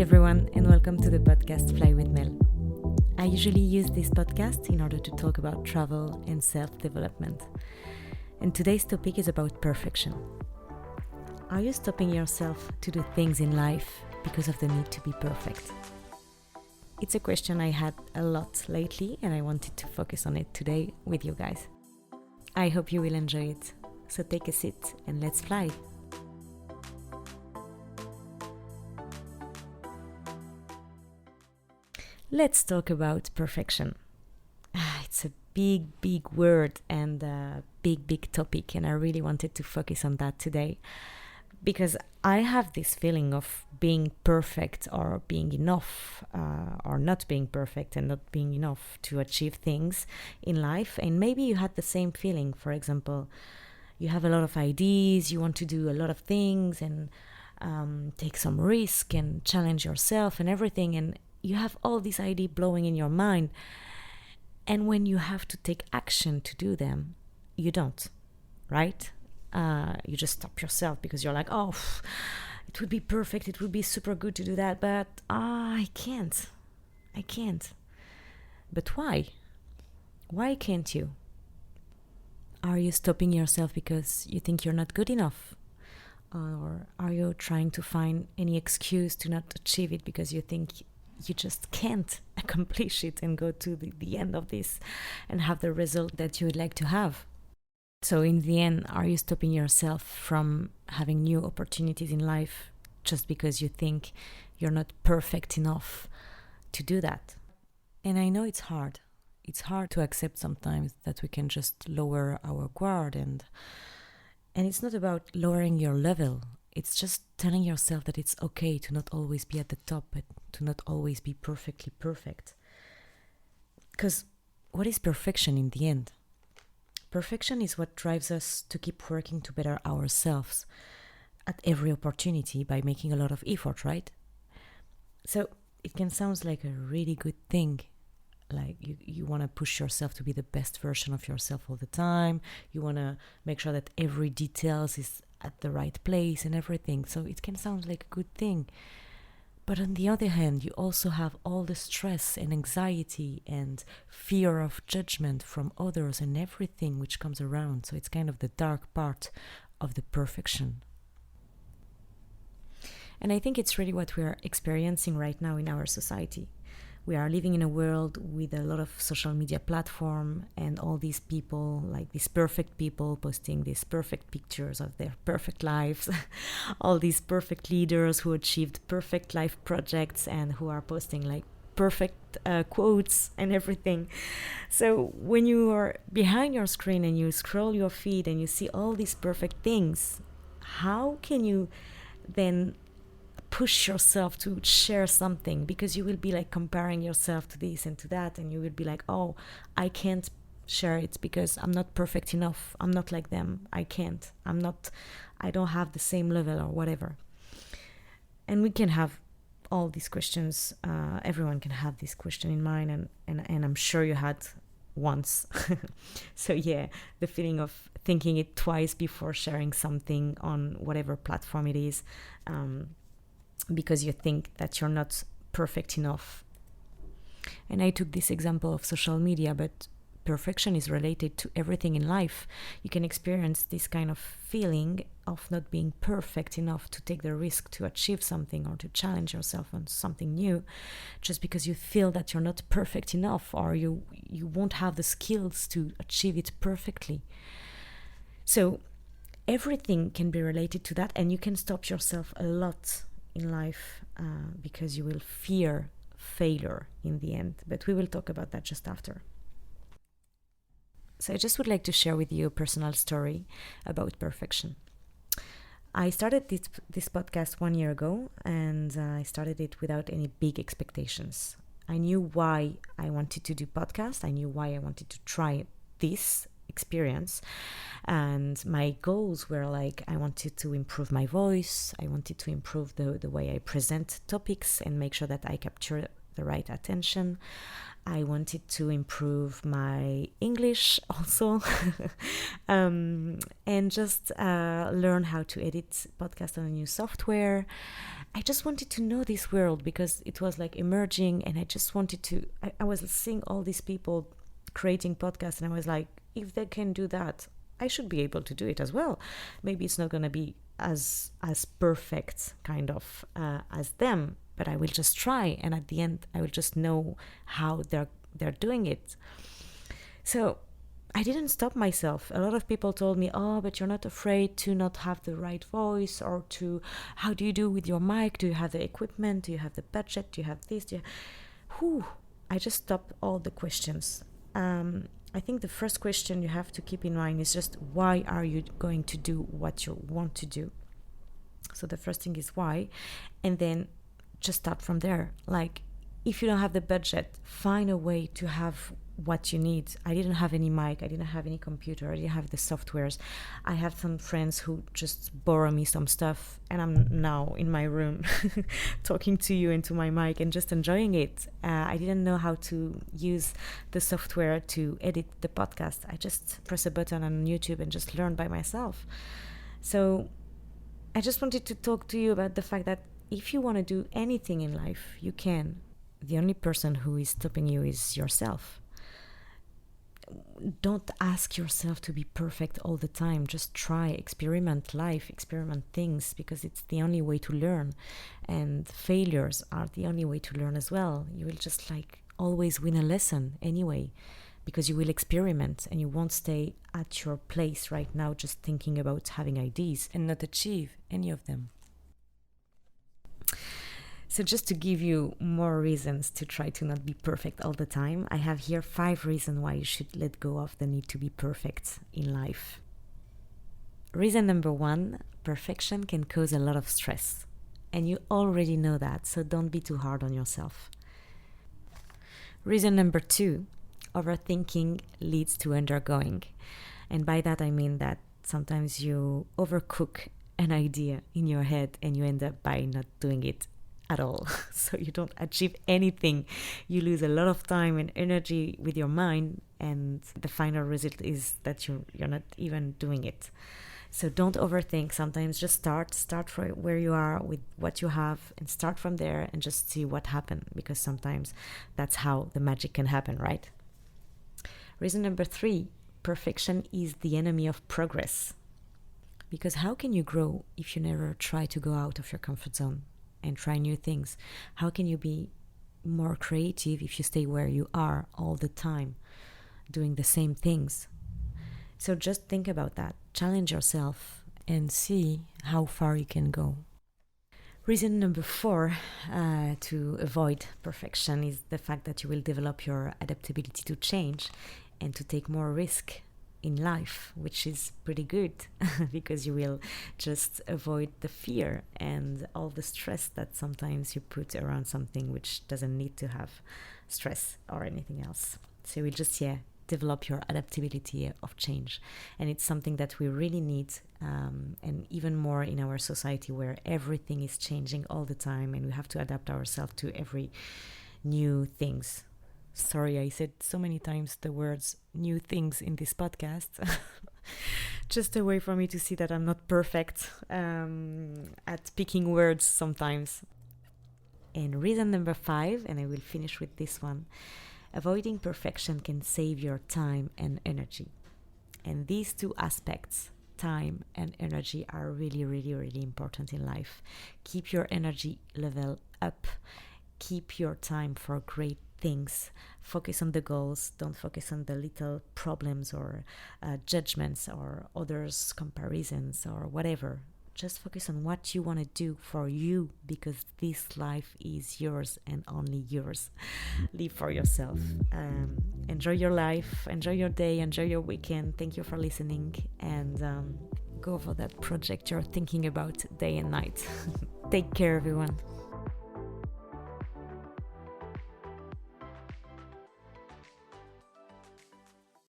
everyone, and welcome to the podcast Fly with Mel. I usually use this podcast in order to talk about travel and self-development. And today's topic is about perfection. Are you stopping yourself to do things in life because of the need to be perfect? It's a question I had a lot lately, and I wanted to focus on it today with you guys. I hope you will enjoy it. So take a seat and let's fly. Let's talk about perfection. It's a big word and a big topic, and I really wanted to focus on that today because I have this feeling of being perfect or being enough or not being perfect and not being enough to achieve things in life. And maybe you had the same feeling. For example, you have a lot of ideas, you want to do a lot of things and take some risk and challenge yourself and everything, and you have all these ideas blowing in your mind, and when you have to take action to do them, you don't, right? You just stop yourself because you're like, it would be perfect, it would be super good to do that, but I can't. But why? Why can't you? Are you stopping yourself because you think you're not good enough? Or are you trying to find any excuse to not achieve it because you think you just can't accomplish it and go to the end of this and have the result that you would like to have? So in the end, are you stopping yourself from having new opportunities in life just because you think you're not perfect enough to do that? And I know it's hard. It's hard to accept sometimes that we can just lower our guard, and it's not about lowering your level. It's just telling yourself that it's okay to not always be at the top, but to not always be perfectly perfect. Because what is perfection in the end? Perfection is what drives us to keep working to better ourselves at every opportunity by making a lot of effort, right? So it can sound like a really good thing. Like you want to push yourself to be the best version of yourself all the time. You want to make sure that every details is at the right place and everything. So it can sound like a good thing. But on the other hand, you also have all the stress and anxiety and fear of judgment from others and everything which comes around. So it's kind of the dark part of the perfection. And I think it's really what we are experiencing right now in our society. We are living in a world with a lot of social media platform and all these people, like these perfect people posting these perfect pictures of their perfect lives, all these perfect leaders who achieved perfect life projects and who are posting like perfect quotes and everything. So when you are behind your screen and you scroll your feed and you see all these perfect things, how can you then push yourself to share something? Because you will be like comparing yourself to this and to that, and you will be like, I can't share it because I'm not perfect enough, I'm not like them, I don't have the same level or whatever. And we can have all these questions, everyone can have this question in mind, and I'm sure you had once. So yeah, the feeling of thinking it twice before sharing something on whatever platform it is, because you think that you're not perfect enough. And I took this example of social media, but perfection is related to everything in life. You can experience this kind of feeling of not being perfect enough to take the risk to achieve something or to challenge yourself on something new, just because you feel that you're not perfect enough, or you won't have the skills to achieve it perfectly. So everything can be related to that, and you can stop yourself a lot in life because you will fear failure in the end. But we will talk about that just after. So I just would like to share with you a personal story about perfection. I started this podcast 1 year ago, and I started it without any big expectations. I knew why I wanted to do podcast. I knew why I wanted to try this experience, and my goals were like, I wanted to improve my voice, I wanted to improve the way I present topics and make sure that I capture the right attention. I wanted to improve my English also, and just learn how to edit podcast on a new software. I just wanted to know this world because it was like emerging, and I just wanted to, I was seeing all these people creating podcasts, and I was like, if they can do that, I should be able to do it as well. Maybe it's not going to be as perfect kind of as them, but I will just try, and at the end I will just know how they're doing it. So I didn't stop myself. A lot of people told me, oh, but you're not afraid to not have the right voice, or to, how do you do with your mic? Do you have the equipment? Do you have the budget? Do you have this? I just stopped all the questions. I think the first question you have to keep in mind is just, why are you going to do what you want to do? So the first thing is why, and then just start from there. Like, if you don't have the budget, find a way to have what you need. I didn't have any mic, I didn't have any computer, I didn't have the softwares. I have some friends who just borrow me some stuff, and I'm now in my room talking to you into my mic and just enjoying it. I didn't know how to use the software to edit the podcast. I just press a button on YouTube and just learn by myself. So I just wanted to talk to you about the fact that if you want to do anything in life, you can. The only person who is stopping you is yourself. Don't ask yourself to be perfect all the time. Just try, experiment life, experiment things, because it's the only way to learn. And failures are the only way to learn as well. You will just always win a lesson anyway, because you will experiment, and you won't stay at your place right now just thinking about having ideas and not achieve any of them. So just to give you more reasons to try to not be perfect all the time, I have here 5 reasons why you should let go of the need to be perfect in life. Reason number 1, perfection can cause a lot of stress. And you already know that, so don't be too hard on yourself. Reason number 2, overthinking leads to undergoing. And by that I mean that sometimes you overcook an idea in your head and you end up by not doing it at all. So you don't achieve anything. You lose a lot of time and energy with your mind, and the final result is that you're not even doing it. So don't overthink. Sometimes just start from where you are with what you have, and start from there and just see what happens, because sometimes that's how the magic can happen, right? Reason number 3, perfection is the enemy of progress. Because how can you grow if you never try to go out of your comfort zone and try new things? How can you be more creative if you stay where you are all the time, doing the same things? So just think about that. Challenge yourself and see how far you can go. Reason number 4 to avoid perfection is the fact that you will develop your adaptability to change and to take more risk in life, which is pretty good because you will just avoid the fear and all the stress that sometimes you put around something which doesn't need to have stress or anything else. So you will just develop your adaptability of change, and it's something that we really need, and even more in our society where everything is changing all the time and we have to adapt ourselves to every new things. Sorry, I said so many times the words new things in this podcast. Just a way for me to see that I'm not perfect at picking words sometimes. And reason number 5, and I will finish with this one, avoiding perfection can save your time and energy. And these 2 aspects, time and energy, are really, really, really important in life. Keep your energy level up. Keep your time for great things. Focus on the goals. Don't focus on the little problems or judgments or others' comparisons or whatever. Just focus on what you want to do for you, because this life is yours and only yours. Live for yourself. Enjoy your life. Enjoy your day. Enjoy your weekend. Thank you for listening, and go for that project you're thinking about day and night. Take care, everyone.